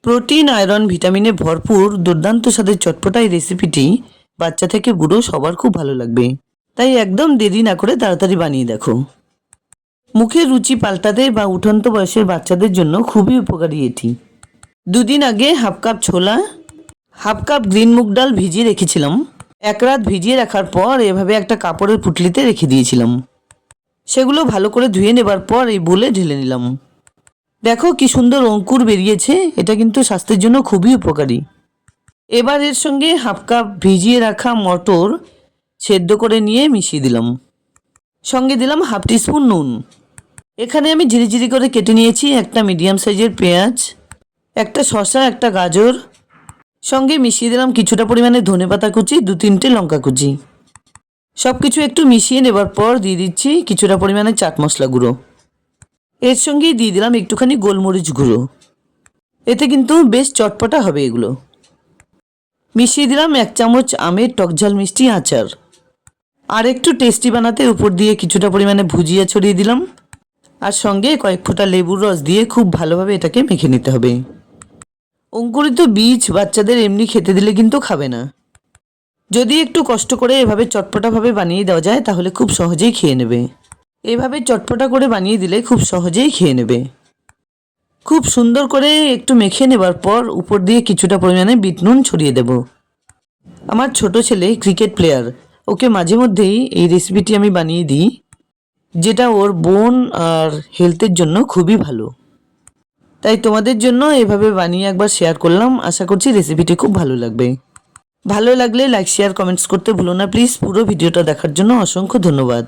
Protein, iron, ভিটামিনে ভরপুর দুর্দান্ত স্বাদের চটপটা এই রেসিপিটি বাচ্চা থেকে বুড়ো সবার খুব ভালো লাগবে। তাই একদম দেরি না করে তাড়াতাড়ি বানিয়ে দেখো। মুখের রুচি পাল্টাতে বা উঠন্ত বয়সের বাচ্চাদের জন্য খুবই উপকারী এটি। দুদিন আগে হাফ কাপ ছোলা, হাফ কাপ গ্রিন মুগ ডাল ভিজিয়ে রেখেছিলাম। এক রাত ভিজিয়ে রাখার পর এভাবে একটা কাপড়ের পুঁটলিতে রেখে দিয়েছিলাম। সেগুলো ভালো করে ধুয়ে নেবার পর এই বোলে ঢেলে নিলাম। দেখো কি সুন্দর অঙ্কুর বেরিয়েছে, এটা কিন্তু স্বাস্থ্যের জন্য খুবই উপকারী। এবার এর সঙ্গে হাফ কাপ ভিজিয়ে রাখা মটর সেদ্ধ করে নিয়ে মিশিয়ে দিলাম। সঙ্গে দিলাম হাফ টিস্পুন নুন। এখানে আমি ঝিরিঝিরি করে কেটে নিয়েছি একটা মিডিয়াম সাইজের পেঁয়াজ, একটা শসা, একটা গাজর। সঙ্গে মিশিয়ে দিলাম কিছুটা পরিমাণে ধনেপাতা কুচি, 2-3টে লঙ্কা কুচি। সব কিছু একটু মিশিয়ে নেবার পর দিয়ে দিচ্ছি কিছুটা পরিমাণে চাট মশলা গুঁড়ো। এর সঙ্গেই দিয়ে দিলাম একটুখানি গোলমরিচ গুঁড়ো। এতে কিন্তু বেশ চটপটা হবে এগুলো। মিশিয়ে দিলাম 1 চামচ আমের টকঝাল মিষ্টি আচার। আর একটু টেস্টি বানাতে উপর দিয়ে কিছুটা পরিমাণে ভুজিয়া ছড়িয়ে দিলাম। আর সঙ্গে কয়েক ফোঁটা লেবুর রস দিয়ে খুব ভালোভাবে এটাকে মেখে নিতে হবে। অঙ্কুরিত বীজ বাচ্চাদের এমনি খেতে দিলে কিন্তু খাবে না। যদি একটু কষ্ট করে এভাবে চটপটাভাবে বানিয়ে দেওয়া যায় তাহলে খুব সহজেই খেয়ে নেবে। এভাবে চটপটা করে বানিয়ে দিলে খুব সহজেই খেয়ে নেবে। খুব সুন্দর করে একটু মেখে নেবার পর উপর দিয়ে কিছুটা পরিমাণে বিট নুন ছড়িয়ে দেব। আমার ছোট ছেলে ক্রিকেট প্লেয়ার, ওকে মাঝে মধ্যেই এই রেসিপিটি আমি বানিয়ে দিই, যেটা ওর বোন আর হেলথের জন্য খুবই ভালো। তাই তোমাদের জন্য এভাবে বানিয়ে একবার শেয়ার করলাম। আশা করছি রেসিপিটি খুব ভালো লাগবে। ভালো লাগলে লাইক, শেয়ার, কমেন্টস করতে ভুলো না প্লিজ। পুরো ভিডিওটা দেখার জন্য অসংখ্য ধন্যবাদ।